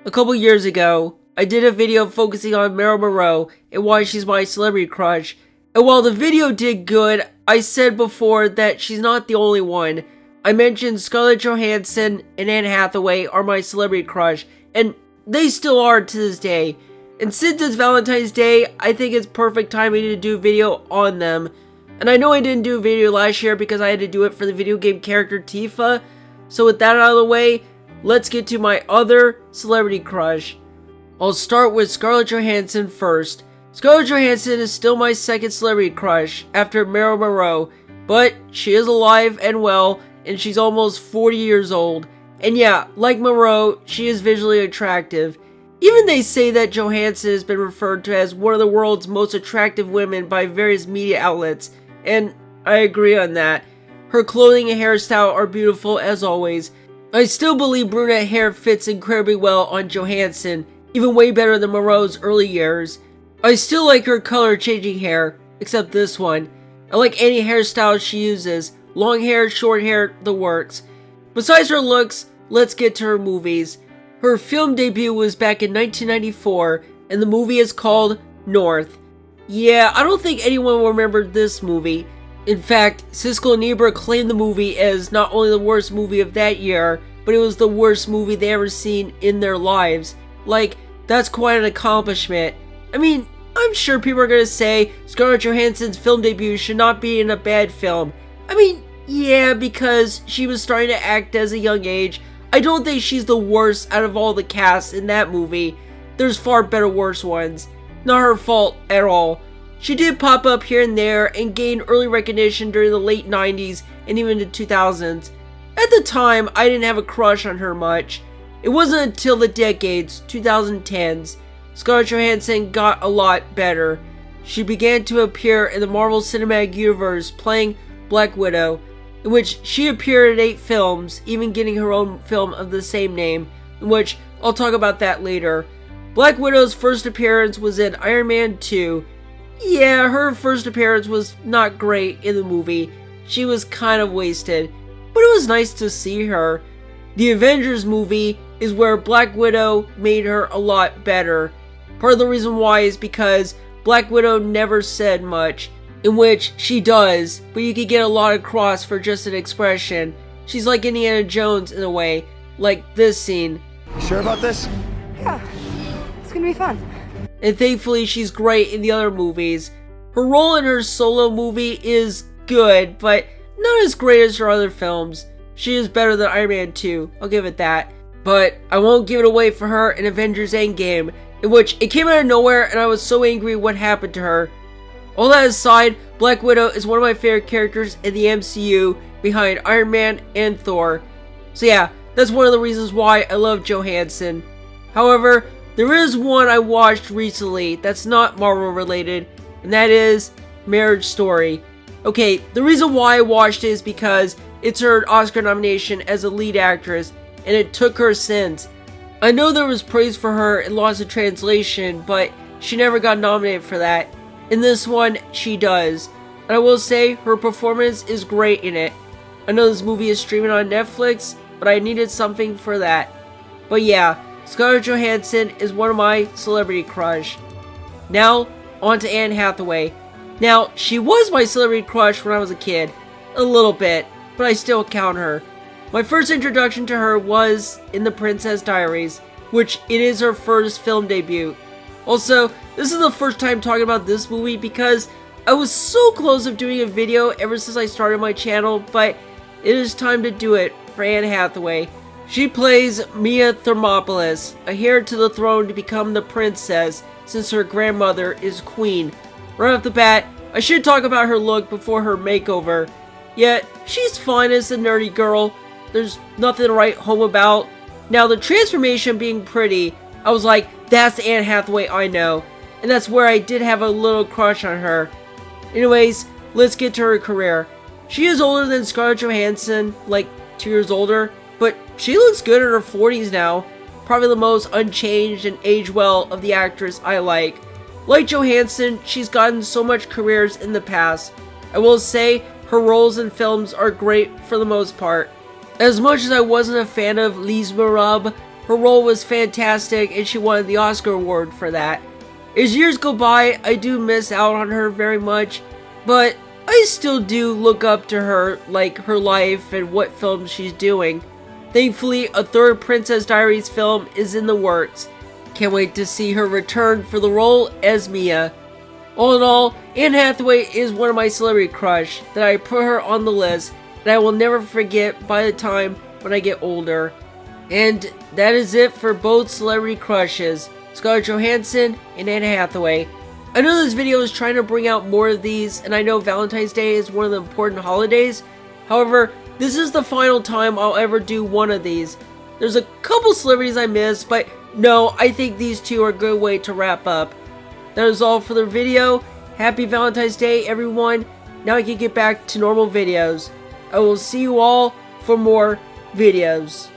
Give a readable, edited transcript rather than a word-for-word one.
A couple years ago, I did a video focusing on Marilyn Monroe and why she's my celebrity crush. And while the video did good, I said before that she's not the only one. I mentioned Scarlett Johansson and Anne Hathaway are my celebrity crush, and they still are to this day. And since it's Valentine's Day, I think it's perfect timing to do a video on them. And I know I didn't do a video last year because I had to do it for the video game character Tifa. So with that out of the way, let's get to my other celebrity crush. I'll start with Scarlett Johansson first. Scarlett Johansson is still my second celebrity crush after Marilyn Monroe, but she is alive and well, and she's almost 40 years old. And yeah, like Monroe, she is visually attractive. Even they say that Johansson has been referred to as one of the world's most attractive women by various media outlets, and I agree on that. Her clothing and hairstyle are beautiful as always. I still believe brunette hair fits incredibly well on Johansson, even way better than Monroe's early years. I still like her color changing hair, except this one. I like any hairstyle she uses, long hair, short hair, the works. Besides her looks, let's get to her movies. Her film debut was back in 1994, and the movie is called North. Yeah, I don't think anyone will remember this movie. In fact, Siskel and Ebert claimed the movie as not only the worst movie of that year, but it was the worst movie they ever seen in their lives. Like, that's quite an accomplishment. I mean, I'm sure people are gonna say Scarlett Johansson's film debut should not be in a bad film. I mean, yeah, because she was starting to act as a young age. I don't think she's the worst out of all the cast in that movie. There's far better worse ones. Not her fault at all. She did pop up here and there and gain early recognition during the late 90s and even the 2000s. At the time, I didn't have a crush on her much. It wasn't until the decades, 2010s, Scarlett Johansson got a lot better. She began to appear in the Marvel Cinematic Universe playing Black Widow, in which she appeared in 8 films, even getting her own film of the same name, in which I'll talk about that later. Black Widow's first appearance was in Iron Man 2. Yeah, her first appearance was not great in the movie. She was kind of wasted, but it was nice to see her. The Avengers movie is where Black Widow made her a lot better. Part of the reason why is because Black Widow never said much, in which she does, but you could get a lot across for just an expression. She's like Indiana Jones in a way, like this scene. You sure about this? Yeah, it's gonna be fun. And thankfully she's great in the other movies. Her role in her solo movie is good, but not as great as her other films. She is better than Iron Man 2, I'll give it that. But I won't give it away for her in Avengers Endgame, in which it came out of nowhere and I was so angry what happened to her. All that aside, Black Widow is one of my favorite characters in the MCU behind Iron Man and Thor. So yeah, that's one of the reasons why I love Johansson. However, there is one I watched recently that's not Marvel related, and that is Marriage Story. Okay, the reason why I watched it is because it's her Oscar nomination as a lead actress, and it took her since. I know there was praise for her in Lost in Translation, but she never got nominated for that. In this one, she does. And I will say, her performance is great in it. I know this movie is streaming on Netflix, but I needed something for that. But yeah, Scarlett Johansson is one of my celebrity crush. Now, on to Anne Hathaway. Now, she was my celebrity crush when I was a kid. A little bit, but I still count her. My first introduction to her was in The Princess Diaries, which it is her first film debut. Also, this is the first time talking about this movie because I was so close of doing a video ever since I started my channel, but it is time to do it for Anne Hathaway. She plays Mia Thermopolis, a heir to the throne to become the princess since her grandmother is queen. Right off the bat, I should talk about her look before her makeover. Yet, she's fine as a nerdy girl. There's nothing to write home about. Now, the transformation being pretty, I was like, that's the Anne Hathaway I know. And that's where I did have a little crush on her. Anyways, let's get to her career. She is older than Scarlett Johansson, like 2 years older, but she looks good in her 40s now. Probably the most unchanged and aged well of the actress I like. Like Johansson, she's gotten so much careers in the past. I will say, her roles in films are great for the most part. As much as I wasn't a fan of Les Miserables, Her role was fantastic and she won the Oscar award for that. As years go by, I do miss out on her very much, but I still do look up to her, like her life and what films she's doing. Thankfully, a third Princess Diaries film is in the works. Can't wait to see her return for the role as Mia. All in all, Anne Hathaway is one of my celebrity crush that I put her on the list that I will never forget by the time when I get older. And that is it for both celebrity crushes, Scarlett Johansson and Anne Hathaway. I know this video is trying to bring out more of these, and I know Valentine's Day is one of the important holidays. However, this is the final time I'll ever do one of these. There's a couple celebrities I missed, but no, I think these two are a good way to wrap up. That is all for the video. Happy Valentine's Day, everyone. Now I can get back to normal videos. I will see you all for more videos.